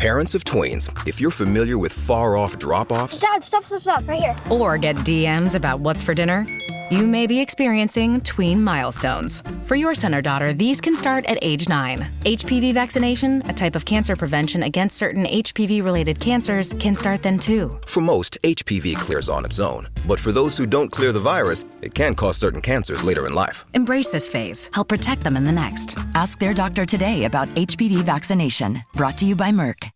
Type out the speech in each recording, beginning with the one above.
Parents of tweens, if you're familiar with far-off drop-offs... Dad, stop, right here. Or get DMs about what's for dinner, you may be experiencing tween milestones. For your son or daughter, these can start at age 9. HPV vaccination, a type of cancer prevention against certain HPV-related cancers, can start then too. For most, HPV clears on its own. But for those who don't clear the virus, it can cause certain cancers later in life. Embrace this phase. Help protect them in the next. Ask their doctor today about HPV vaccination. Brought to you by Merck.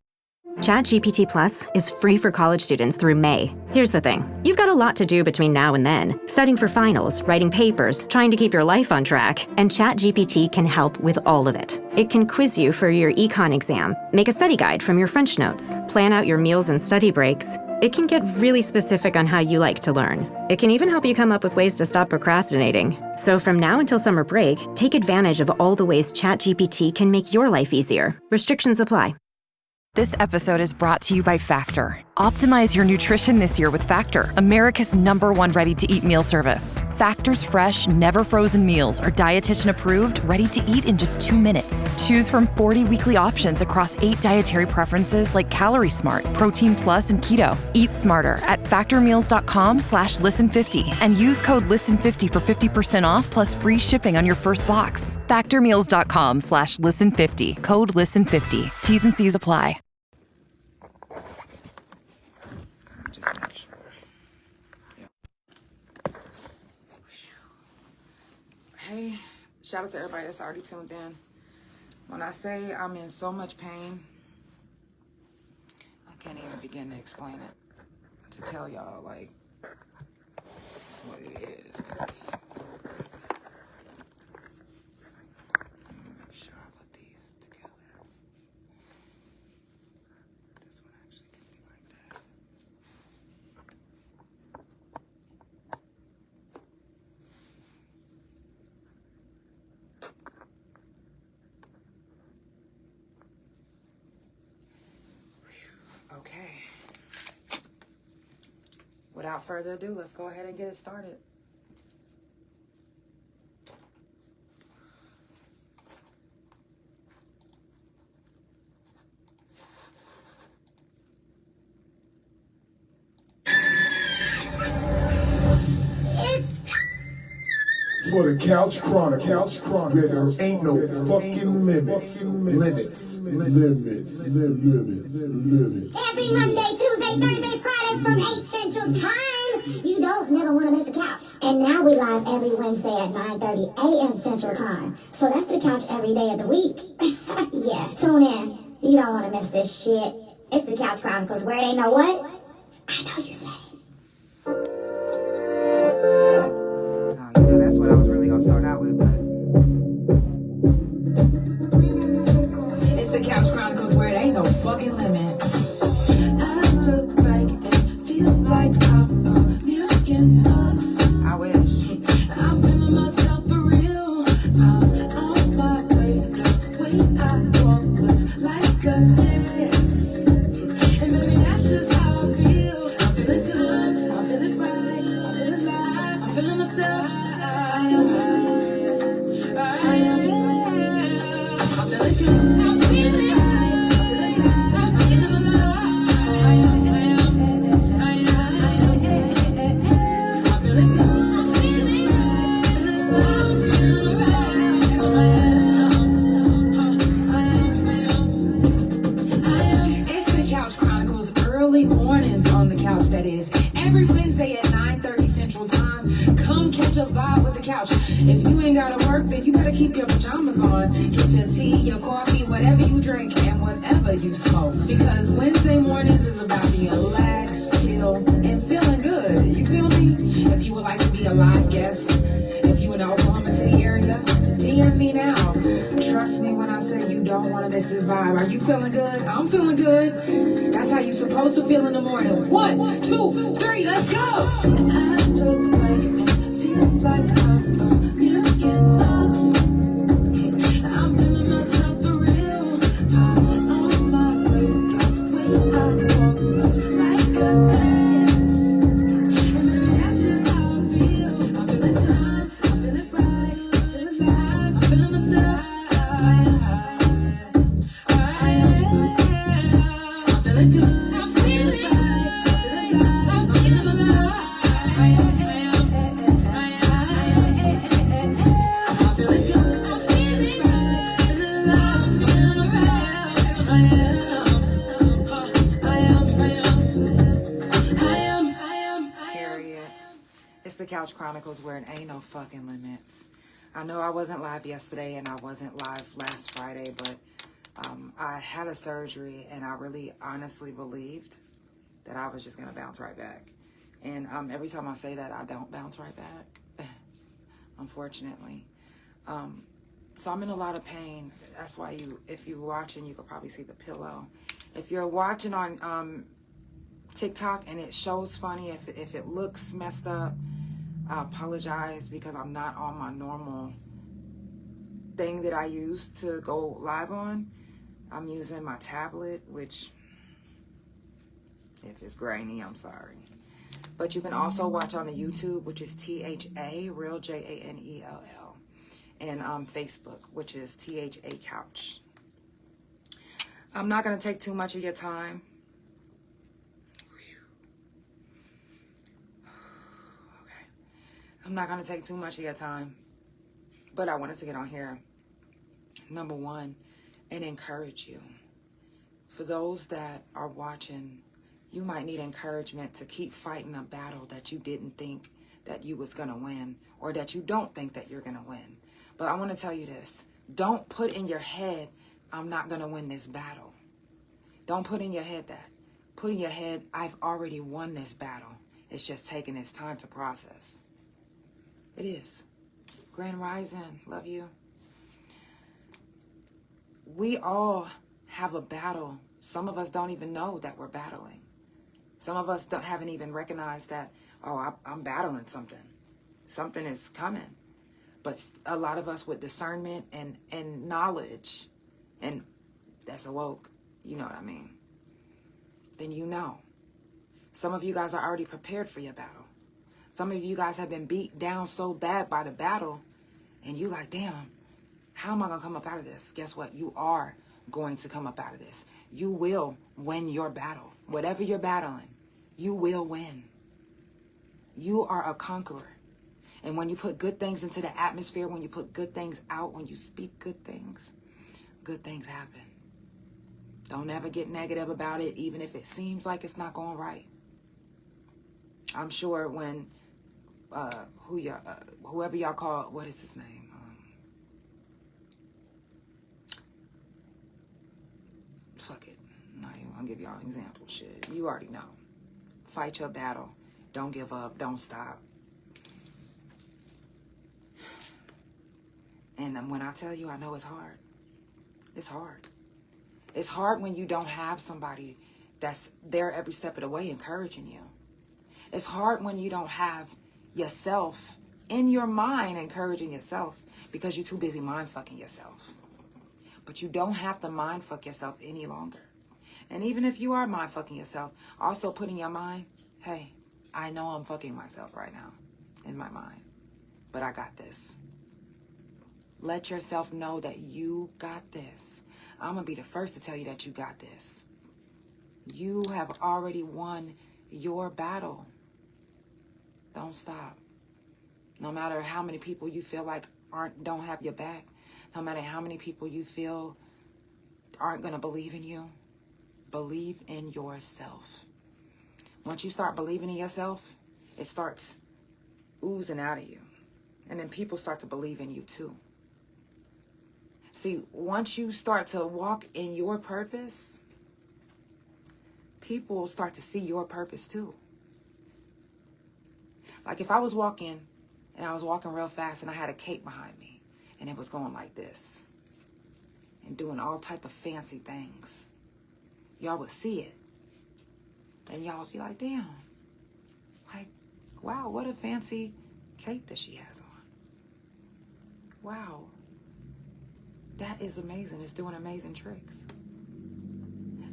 ChatGPT Plus is free for college students through May. Here's the thing. You've got a lot to do between now and then. Studying for finals, writing papers, trying to keep your life on track, and ChatGPT can help with all of it. It can quiz you for your econ exam, make a study guide from your French notes, plan out your meals and study breaks. It can get really specific on how you like to learn. It can even help you come up with ways to stop procrastinating. So from now until summer break, take advantage of all the ways ChatGPT can make your life easier. Restrictions apply. This episode is brought to you by Factor. Optimize your nutrition this year with Factor, America's #1 ready-to-eat meal service. Factor's fresh, never frozen meals are dietitian approved, ready to eat in just 2 minutes. Choose from 40 weekly options across 8 dietary preferences like Calorie Smart, Protein Plus, and Keto. Eat smarter at factormeals.com/listen50 and use code listen50 for 50% off plus free shipping on your first box. Factormeals.com/listen50, code listen50. T's and C's apply. Make sure. Yep. Hey, shout out to everybody that's already tuned in. When I say I'm in so much pain, I can't even begin to explain it, to tell y'all like what it is, cause let me make sure I put these together. This one actually can be like that. Okay. Without further ado, let's go ahead and get it started. For the Couch Chronicles, where there ain't no fucking limits. Every Monday, Tuesday, Thursday, Friday from 8 Central Time. You don't never want to miss a couch. And now we live every Wednesday at 9:30 a.m. Central Time. So that's the couch every day of the week. Yeah, tune in. You don't want to miss this shit. It's the Couch Chronicles, where it ain't no what? I know you said it. That's what I was really gonna start out with, but it's the Couch Chronicles, where it ain't no fucking limits. I look like and feel like I'm $1,000,000. I wish. I'm feeling myself for real. I'm on my way. The way I walk looks like a dance. And baby, that's just how I feel. I'm feeling good. I'm feeling right. I'm feeling alive. I'm feeling myself. If you ain't gotta work, then you better keep your pajamas on. Get your tea, your coffee, whatever you drink, and whatever you smoke. Because Wednesday mornings is about being relaxed, chill, and feeling good. You feel me? If you would like to be a live guest, if you in the Oklahoma City area, DM me now. Trust me when I say you don't want to miss this vibe. Are you feeling good? I'm feeling good. That's how you supposed to feel in the morning. 1, 2, 3, let's go! I look like and feel like I'm $1,000,000. I'm feeling myself for real. I'm on my way. The way I walk looks like a dance. And maybe that's just how I feel. I'm feeling good. I'm feeling right. I'm feeling alive. I'm feeling myself. I am. feeling good. I'm feeling alive. I'm feeling alive. I'm feeling good. I'm feeling right. Feeling alive. Feeling alive. I am. Period. It's the Couch Chronicles where it ain't no fucking limits. I know I wasn't live yesterday and I wasn't live last Friday, but I had a surgery and I really honestly believed that I was just going to bounce right back. And every time I say that, I don't bounce right back, unfortunately. So I'm in a lot of pain. That's why if you're watching, you could probably see the pillow. If you're watching on TikTok and it shows funny, if it looks messed up, I apologize because I'm not on my normal thing that I use to go live on. I'm using my tablet, which, if it's grainy, I'm sorry. But you can also watch on the YouTube, which is THA, real JANELL, and Facebook, which is THA Couch. I'm not going to take too much of your time. Okay. I'm not going to take too much of your time, but I wanted to get on here, number one, and encourage you. For those that are watching, you might need encouragement to keep fighting a battle that you didn't think that you was going to win, or that you don't think that you're going to win. But I want to tell you this. Don't put in your head, I'm not going to win this battle. Don't put in your head that. Put in your head, I've already won this battle. It's just taking its time to process. It is. Grand Rising, love you. We all have a battle. Some of us don't even know that we're battling. Some of us haven't even recognized that, oh, I'm battling something. Something is coming. But a lot of us with discernment and knowledge, and that's awoke, you know what I mean, then you know. Some of you guys are already prepared for your battle. Some of you guys have been beat down so bad by the battle, and you like, damn, how am I going to come up out of this? Guess what? You are going to come up out of this. You will win your battle. Whatever you're battling, you will win. You are a conqueror. And when you put good things into the atmosphere, when you put good things out, when you speak good things happen. Don't ever get negative about it, even if it seems like it's not going right. I'm sure when whoever y'all call, what is his name? Fuck it. I'm not even gonna give y'all an example. Shit, you already know. Fight your battle. Don't give up. Don't stop. And when I tell you, I know it's hard. It's hard. It's hard when you don't have somebody that's there every step of the way encouraging you. It's hard when you don't have yourself in your mind encouraging yourself because you're too busy mind fucking yourself. But you don't have to mind fuck yourself any longer. And even if you are mind fucking yourself, also put in your mind, hey, I know I'm fucking myself right now in my mind, but I got this. Let yourself know that you got this. I'm going to be the first to tell you that you got this. You have already won your battle. Don't stop. No matter how many people you feel like don't have your back, no matter how many people you feel aren't going to believe in you, believe in yourself. Once you start believing in yourself, it starts oozing out of you. And then people start to believe in you too. See, once you start to walk in your purpose, people will start to see your purpose too. Like if I was walking and I was walking real fast and I had a cape behind me and it was going like this and doing all type of fancy things, y'all would see it. And y'all would be like, damn, like, wow, what a fancy cape that she has on. Wow. That is amazing. It's doing amazing tricks.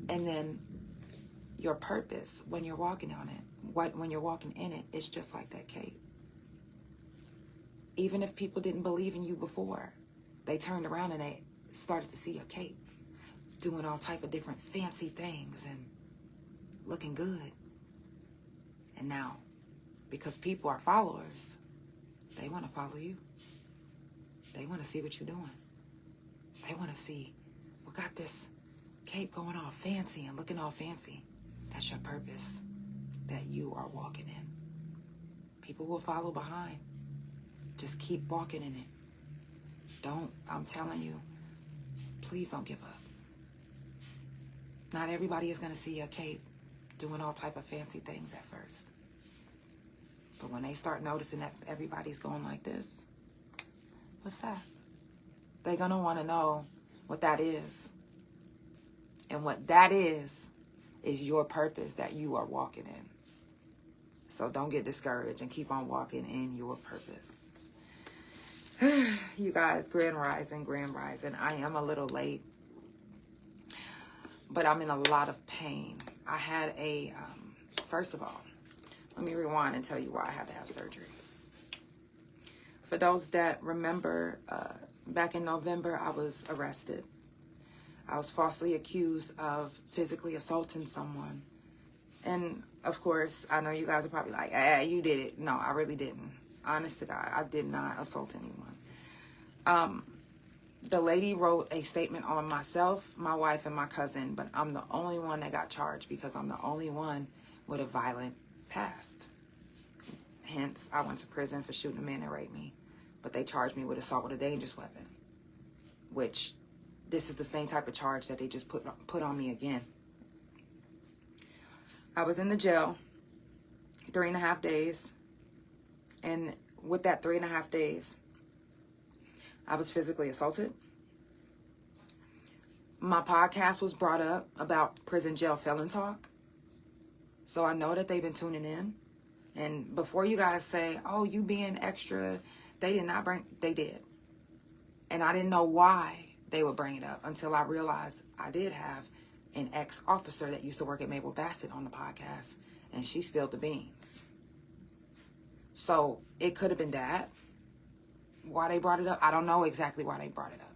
And then your purpose, when you're walking on it, when you're walking in it, it's just like that cape. Even if people didn't believe in you before, they turned around and they started to see your cape doing all type of different fancy things. And looking good. And now, because people are followers, they want to follow you. They want to see what you're doing. They want to see, we got this cape going all fancy and looking all fancy. That's your purpose that you are walking in. People will follow behind. Just keep walking in it. I'm telling you, please don't give up. Not everybody is going to see your cape doing all type of fancy things at first. But when they start noticing that everybody's going like this, what's that? They're going to want to know what that is. And what that is your purpose that you are walking in. So don't get discouraged and keep on walking in your purpose. You guys, grand rising. I am a little late, but I'm in a lot of pain. I had first of all, let me rewind and tell you why I had to have surgery. For those that remember, back in November, I was arrested. I was falsely accused of physically assaulting someone. And, of course, I know you guys are probably like, you did it. No, I really didn't. Honest to God, I did not assault anyone. The lady wrote a statement on myself, my wife, and my cousin, but I'm the only one that got charged because I'm the only one with a violent past. Hence, I went to prison for shooting a man that raped me, but they charged me with assault with a dangerous weapon, which this is the same type of charge that they just put on me again. I was in the jail 3.5 days, and with that 3.5 days, I was physically assaulted. My podcast was brought up about prison jail felon talk. So I know that they've been tuning in. And before you guys say, oh, you being extra, they did. And I didn't know why they would bring it up until I realized I did have an ex-officer that used to work at Mabel Bassett on the podcast, and she spilled the beans. So it could have been that. Why they brought it up, I don't know exactly why they brought it up.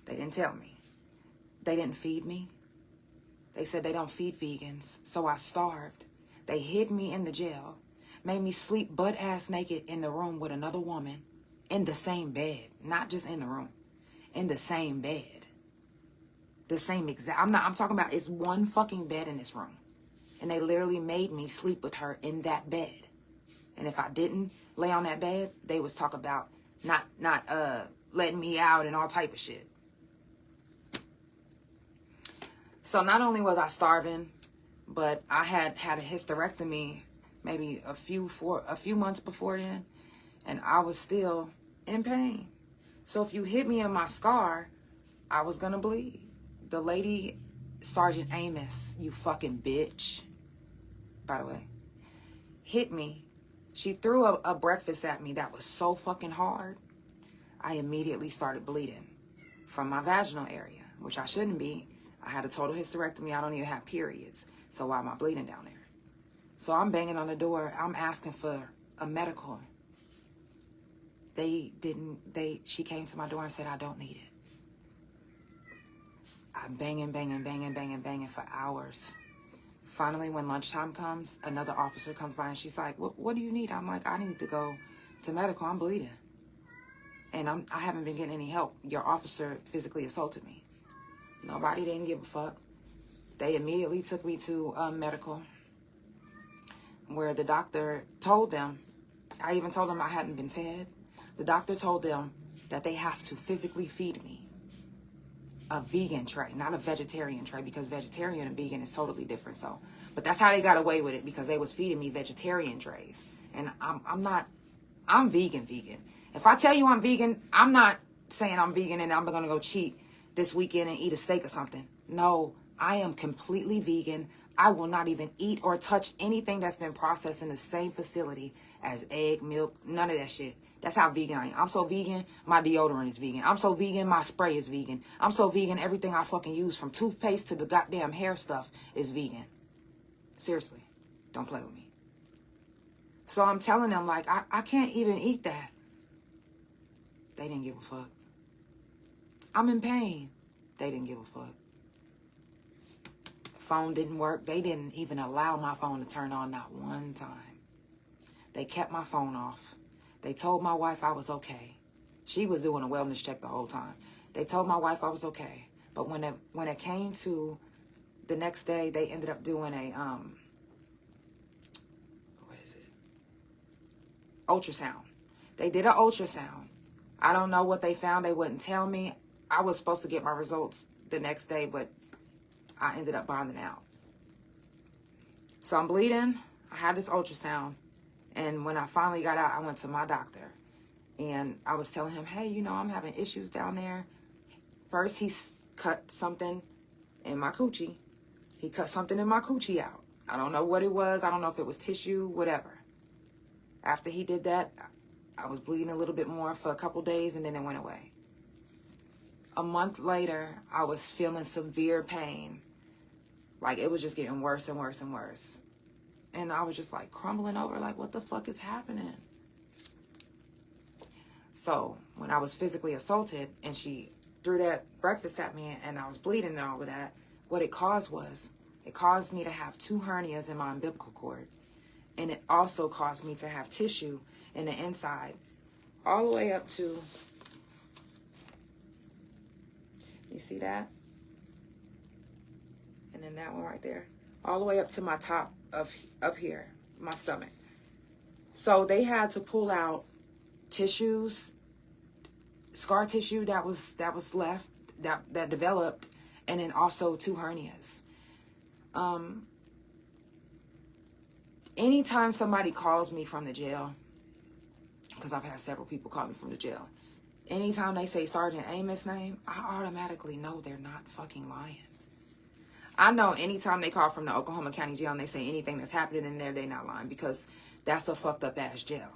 They didn't tell me. They didn't feed me. They said they don't feed vegans, so I starved. They hid me in the jail, made me sleep butt-ass naked in the room with another woman in the same bed, not just in the room, in the same bed. The same exact, I'm talking about it's one fucking bed in this room. And they literally made me sleep with her in that bed. And if I didn't lay on that bed, they was talk about not letting me out and all type of shit. So not only was I starving, but I had a hysterectomy maybe a few months before then, and I was still in pain. So if you hit me in my scar, I was gonna bleed. The lady, Sergeant Amos, you fucking bitch, by the way, hit me. She threw a breakfast at me that was so fucking hard. I immediately started bleeding from my vaginal area, which I shouldn't be. I had a total hysterectomy. I don't even have periods. So why am I bleeding down there? So I'm banging on the door. I'm asking for a medical. She came to my door and said, I don't need it. I'm banging for hours. Finally, when lunchtime comes, another officer comes by and she's like, what do you need? I'm like, I need to go to medical. I'm bleeding. And I haven't been getting any help. Your officer physically assaulted me. Nobody didn't give a fuck. They immediately took me to medical, where the doctor told them, I even told them I hadn't been fed. The doctor told them that they have to physically feed me a vegan tray, not a vegetarian tray, because vegetarian and vegan is totally different. So, but that's how they got away with it, because they was feeding me vegetarian trays. And I'm vegan. If I tell you I'm vegan, I'm not saying I'm vegan and I'm going to go cheat this weekend and eat a steak or something. No, I am completely vegan. I will not even eat or touch anything that's been processed in the same facility as egg, milk, none of that shit. That's how vegan I am. I'm so vegan, my deodorant is vegan. I'm so vegan, my spray is vegan. I'm so vegan, everything I fucking use, from toothpaste to the goddamn hair stuff, is vegan. Seriously, don't play with me. So I'm telling them, like, I can't even eat that. They didn't give a fuck. I'm in pain. They didn't give a fuck. phone didn't work. They didn't even allow my phone to turn on not one time. They kept my phone off. They told my wife I was okay. She was doing a wellness check the whole time. They told my wife I was okay. But when it came to the next day, they ended up doing a, ultrasound. They did an ultrasound. I don't know what they found. They wouldn't tell me. I was supposed to get my results the next day, but I ended up bonding out. So I'm bleeding. I had this ultrasound. And when I finally got out, I went to my doctor. And I was telling him, hey, you know, I'm having issues down there. First, he cut something in my coochie. He cut something in my coochie out. I don't know what it was. I don't know if it was tissue, whatever. After he did that, I was bleeding a little bit more for a couple days, and then it went away. A month later, I was feeling severe pain. Like, it was just getting worse and worse and worse. And I was just, like, crumbling over, like, what the fuck is happening? So, when I was physically assaulted, and she threw that breakfast at me, and I was bleeding and all of that, what it caused me to have 2 hernias in my umbilical cord. And it also caused me to have tissue in the inside, all the way up to, you see that? And then that one right there, all the way up to my top of up here, my stomach. So they had to pull out tissues, scar tissue that was left, that developed, and then also 2 hernias. Anytime somebody calls me from the jail, because I've had several people call me from the jail, anytime they say Sergeant Amos' name, I automatically know they're not fucking lying. I know anytime they call from the Oklahoma County Jail and they say anything that's happening in there, they're not lying, because that's a fucked up ass jail.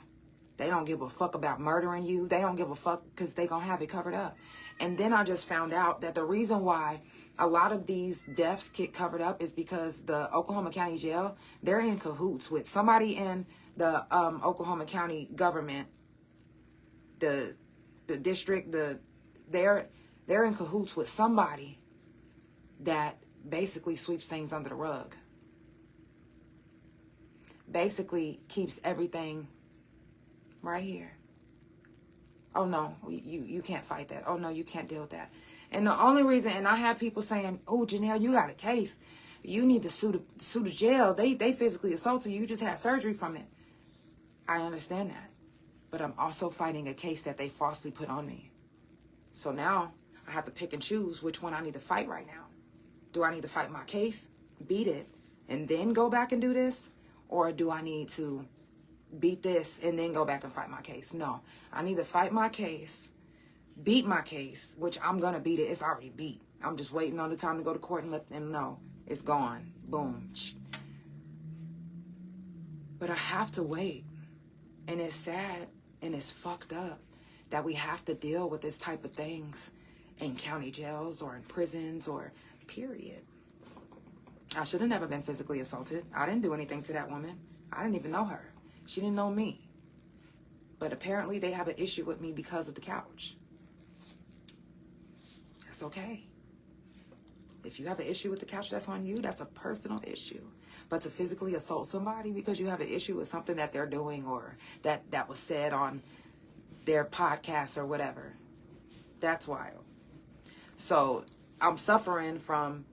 They don't give a fuck about murdering you. They don't give a fuck because they gonna have it covered up. And then I just found out that the reason why a lot of these deaths get covered up is because the Oklahoma County Jail, they're in cahoots with somebody in the Oklahoma County government, the district, they're in cahoots with somebody that basically sweeps things under the rug. Basically keeps everything right here. Oh no, you can't fight that. Oh no, you can't deal with that. And the only reason, and I have people saying, oh, Janelle, you got a case. You need to sue the jail. They physically assaulted you. You just had surgery from it. I understand that. But I'm also fighting a case that they falsely put on me. So now I have to pick and choose which one I need to fight right now. Do I need to fight my case, beat it, and then go back and do this? Or do I need to beat this and then go back and fight my case? No, I need to fight my case, beat my case, which I'm going to beat it. It's already beat. I'm just waiting on the time to go to court and let them know it's gone. Boom. But I have to wait. And it's sad and it's fucked up that we have to deal with this type of things in county jails or in prisons or period. I should have never been physically assaulted. I didn't do anything to that woman. I didn't even know her. She didn't know me. But apparently they have an issue with me because of the couch. That's okay. If you have an issue with the couch, that's on you. That's a personal issue. But to physically assault somebody because you have an issue with something that they're doing or that was said on their podcast or whatever, that's wild. So I'm suffering from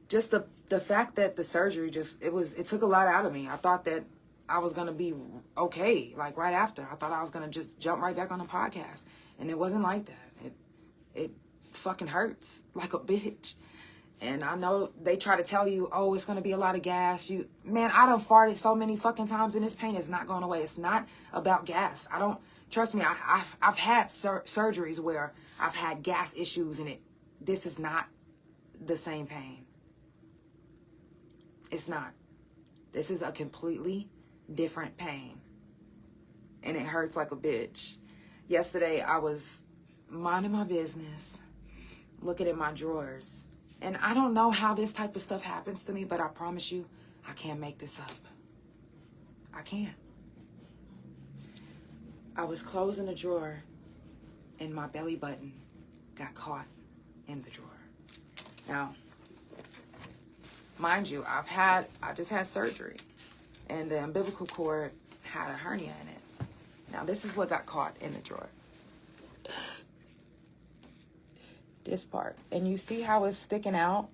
just the fact that the surgery it took a lot out of me. I thought that I was going to be okay, like right after. I thought I was going to just jump right back on the podcast. And it wasn't like that. It fucking hurts like a bitch. And I know they try to tell you, oh, it's going to be a lot of gas. Man, I done farted so many fucking times and this pain is not going away. It's not about gas. Trust me, I've had surgeries where I've had gas issues and this is not the same pain. It's not. This is a completely different pain. And it hurts like a bitch. Yesterday, I was minding my business, looking at my drawers. And I don't know how this type of stuff happens to me, but I promise you, I can't make this up. I can't. I was closing a drawer, and my belly button got caught in the drawer. Now, mind you, I just had surgery, and the umbilical cord had a hernia in it. Now, this is what got caught in the drawer. This part. And you see how it's sticking out?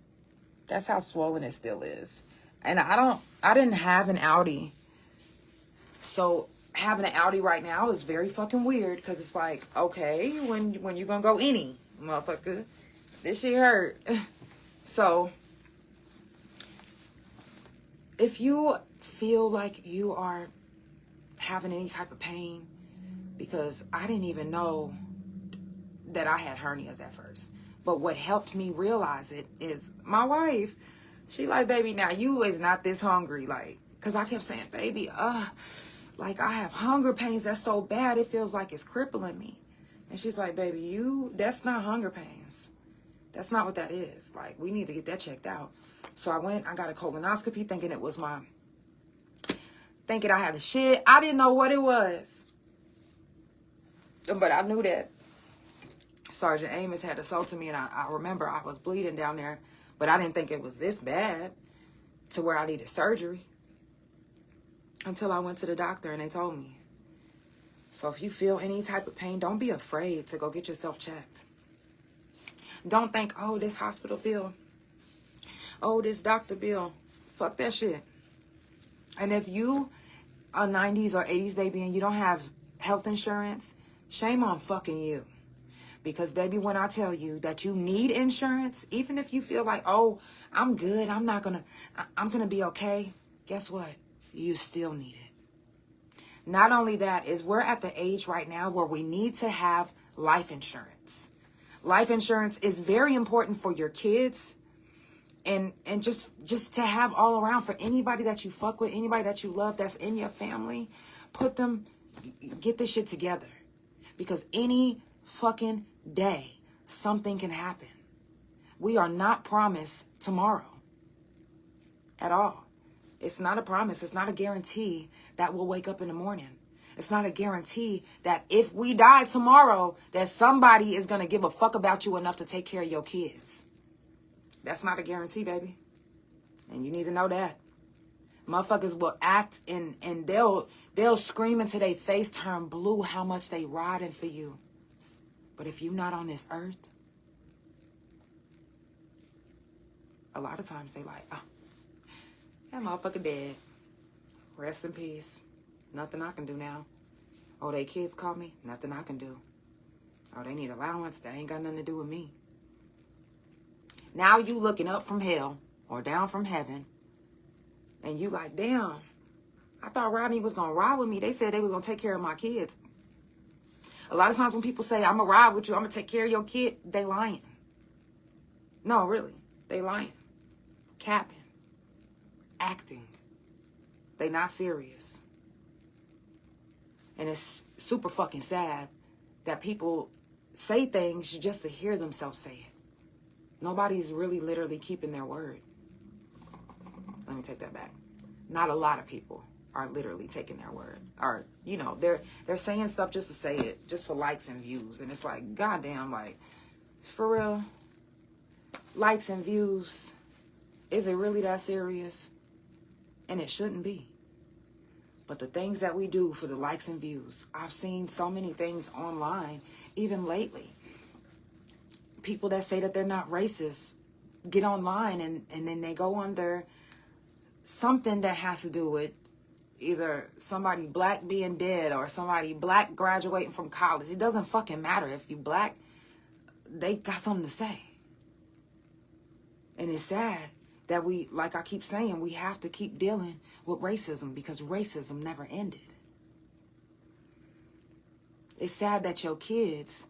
That's how swollen it still is. And I didn't have an Audi. So having an Audi right now is very fucking weird, because it's like, okay, when you gonna go any, motherfucker? This shit hurt. So if you feel like you are having any type of pain, because I didn't even know that I had hernias at first. But what helped me realize it is my wife. She like, baby, now you is not this hungry. Like, because I kept saying, baby, like I have hunger pains. That's so bad. It feels like it's crippling me. And she's like, baby, that's not hunger pains. That's not what that is. Like, we need to get that checked out. So I got a colonoscopy thinking thinking I had the shit. I didn't know what it was. But I knew that Sergeant Amos had assaulted me, and I remember I was bleeding down there, but I didn't think it was this bad to where I needed surgery until I went to the doctor and they told me. So if you feel any type of pain, don't be afraid to go get yourself checked. Don't think, oh, this hospital bill, oh, this doctor bill. Fuck that shit. And if you are 90s or 80s baby and you don't have health insurance, shame on fucking you. Because, baby, when I tell you that you need insurance, even if you feel like, oh, I'm good, I'm going to be okay, guess what? You still need it. Not only that, is we're at the age right now where we need to have life insurance. Life insurance is very important for your kids and just to have all around for anybody that you fuck with, anybody that you love that's in your family. Get this shit together. Because any fucking day, something can happen. We are not promised tomorrow at all. It's not a promise. It's not a guarantee that we'll wake up in the morning. It's not a guarantee that if we die tomorrow, that somebody is going to give a fuck about you enough to take care of your kids. That's not a guarantee, baby. And you need to know that. Motherfuckers will act and they'll scream into their face, turn blue, how much they riding for you. But if you're not on this earth, a lot of times they like, oh, that motherfucker dead. Rest in peace. Nothing I can do now. Oh, they kids call me. Nothing I can do. Oh, they need allowance. That ain't got nothing to do with me. Now you looking up from hell or down from heaven. And you like, damn, I thought Rodney was going to ride with me. They said they was going to take care of my kids. A lot of times when people say, I'm going to ride with you, I'm going to take care of your kid, they lying. No, really. They lying. Capping. Acting. They not serious. And it's super fucking sad that people say things just to hear themselves say it. Nobody's really literally keeping their word. Let me take that back. Not a lot of people are literally taking their word. Or, you know, they're saying stuff just to say it, just for likes and views. And it's like, goddamn, like, for real, likes and views, is it really that serious? And it shouldn't be. But the things that we do for the likes and views, I've seen so many things online, even lately. People that say that they're not racist get online and then they go under something that has to do with either somebody black being dead or somebody black graduating from college. It doesn't fucking matter. If you black, they got something to say. And it's sad that we, like I keep saying, we have to keep dealing with racism because racism never ended. It's sad that your kids,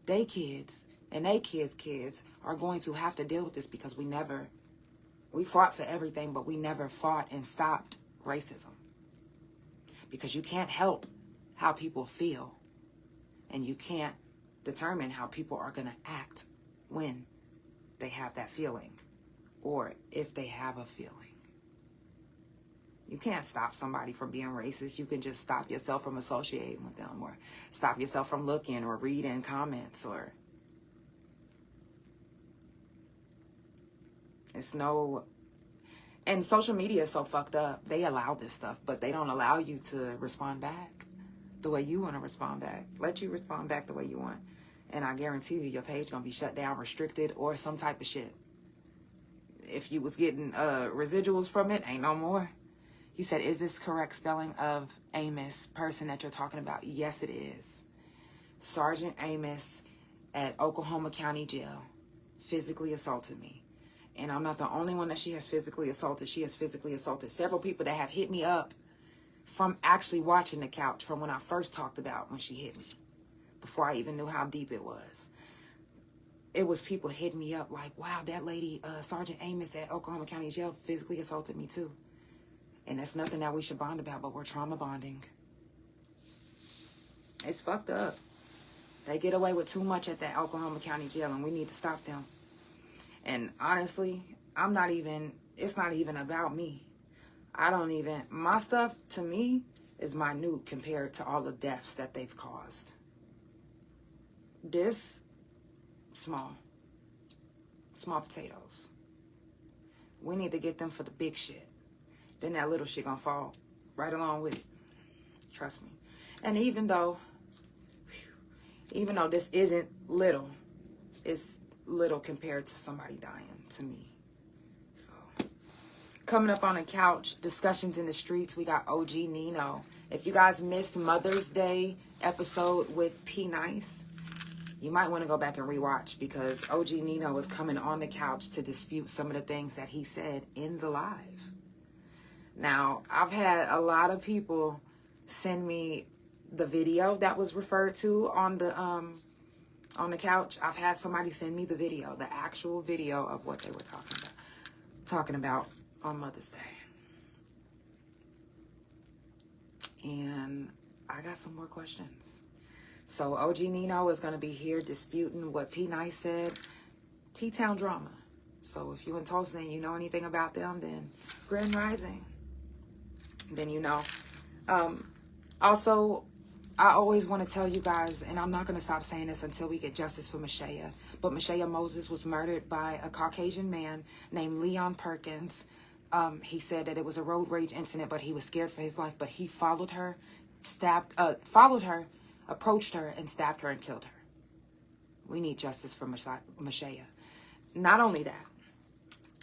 they kids, and they kids are going to have to deal with this because we fought for everything, but we never fought and stopped racism. Because you can't help how people feel, and you can't determine how people are going to act when they have that feeling, or if they have a feeling. You can't stop somebody from being racist. You can just stop yourself from associating with them, or stop yourself from looking or reading comments, or And social media is so fucked up. They allow this stuff, but they don't allow you to respond back the way you want to respond back. Let you respond back the way you want. And I guarantee you, your page going to be shut down, restricted, or some type of shit. If you was getting residuals from it, ain't no more. You said, is this correct spelling of Amos, person that you're talking about? Yes, it is. Sergeant Amos at Oklahoma County Jail physically assaulted me. And I'm not the only one that she has physically assaulted. She has physically assaulted several people that have hit me up from actually watching the couch from when I first talked about when she hit me, before I even knew how deep it was. It was people hitting me up like, wow, that lady, Sergeant Amos at Oklahoma County Jail physically assaulted me too. And that's nothing that we should bond about, but we're trauma bonding. It's fucked up. They get away with too much at that Oklahoma County Jail, and we need to stop them. And honestly, it's not even about me. My stuff to me is minute compared to all the deaths that they've caused. This, small potatoes. We need to get them for the big shit. Then that little shit gonna fall right along with it. Trust me. And even though this isn't little, it's little compared to somebody dying to me. So, coming up on the couch, discussions in the streets, we got OG Nino. If you guys missed Mother's Day episode with P Nice, you might want to go back and rewatch, because OG Nino is coming on the couch to dispute some of the things that he said in the live. Now, I've had a lot of people send me the video that was referred to on the couch. I've had somebody send me the video, the actual video of what they were talking about on Mother's Day. And I got some more questions. So OG Nino is going to be here disputing what P Nice said. T-Town drama. So if you in Tulsa and you know anything about them, then Grand Rising. Then you know. Also, I always want to tell you guys, and I'm not going to stop saying this until we get justice for Mashaya, but Mashaya Moses was murdered by a Caucasian man named Leon Perkins. He said that it was a road rage incident, but he was scared for his life. But he followed her, approached her, and stabbed her and killed her. We need justice for Mashaya. Not only that,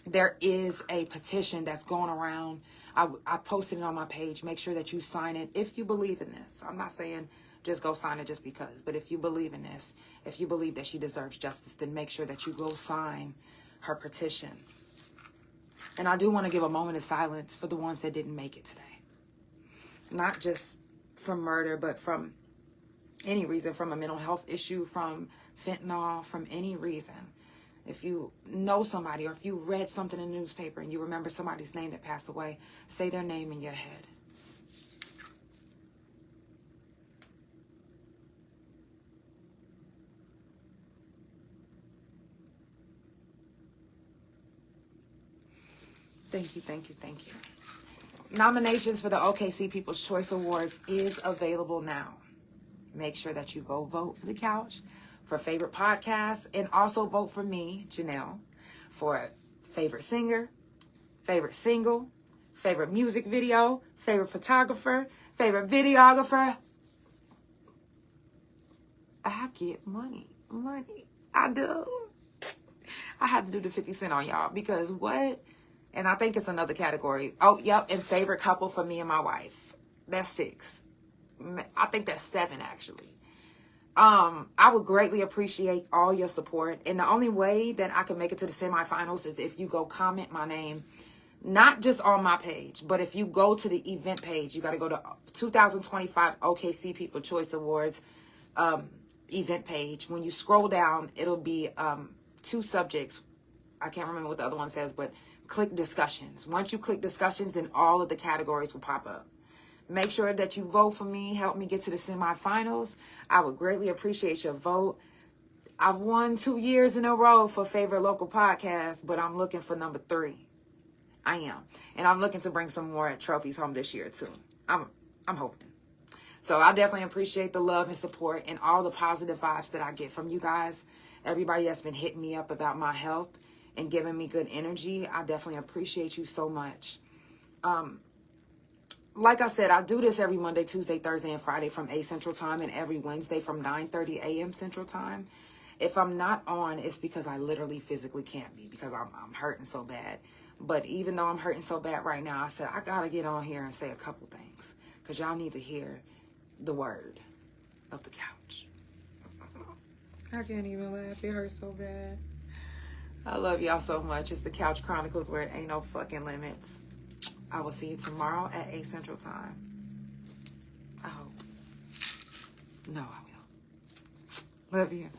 there is a petition that's going around. I posted it on my page. Make sure that you sign it if you believe in this. I'm not saying just go sign it just because. But if you believe in this, if you believe that she deserves justice, then make sure that you go sign her petition. And I do want to give a moment of silence for the ones that didn't make it today. Not just from murder, but from any reason, from a mental health issue, from fentanyl, from any reason. If you know somebody, or if you read something in the newspaper and you remember somebody's name that passed away, say their name in your head. Thank you, thank you, thank you. Nominations for the OKC People's Choice Awards is available now. Make sure that you go vote for The Couch for favorite podcast, and also vote for me, Janelle, for favorite singer, favorite single, favorite music video, favorite photographer, favorite videographer. I get money. I do. I had to do the 50 Cent on y'all, because what? And I think it's another category. Oh, yep, and favorite couple for me and my wife. That's 6. I think that's 7, actually. I would greatly appreciate all your support. And the only way that I can make it to the semifinals is if you go comment my name, not just on my page, but if you go to the event page. You got to go to 2025 OKC People Choice Awards event page. When you scroll down, it'll be 2 subjects. I can't remember what the other one says, but click discussions. Once you click discussions, then all of the categories will pop up. Make sure that you vote for me. Help me get to the semifinals. I would greatly appreciate your vote. I've won 2 years in a row for favorite local podcast, but I'm looking for number 3. I am. And I'm looking to bring some more trophies home this year too. I'm hoping. So I definitely appreciate the love and support and all the positive vibes that I get from you guys. Everybody that's been hitting me up about my health and giving me good energy. I definitely appreciate you so much. Like I said, I do this every Monday, Tuesday, Thursday, and Friday from 8 Central Time, and every Wednesday from 9:30 a.m. Central Time. If I'm not on, it's because I literally physically can't be, because I'm hurting so bad. But even though I'm hurting so bad right now, I said I gotta get on here and say a couple things, because y'all need to hear the word of the couch. I can't even laugh. It hurts so bad. I love y'all so much. It's the Couch Chronicles, where it ain't no fucking limits. I will see you tomorrow at 8 Central Time. I hope. No, I will. Love you.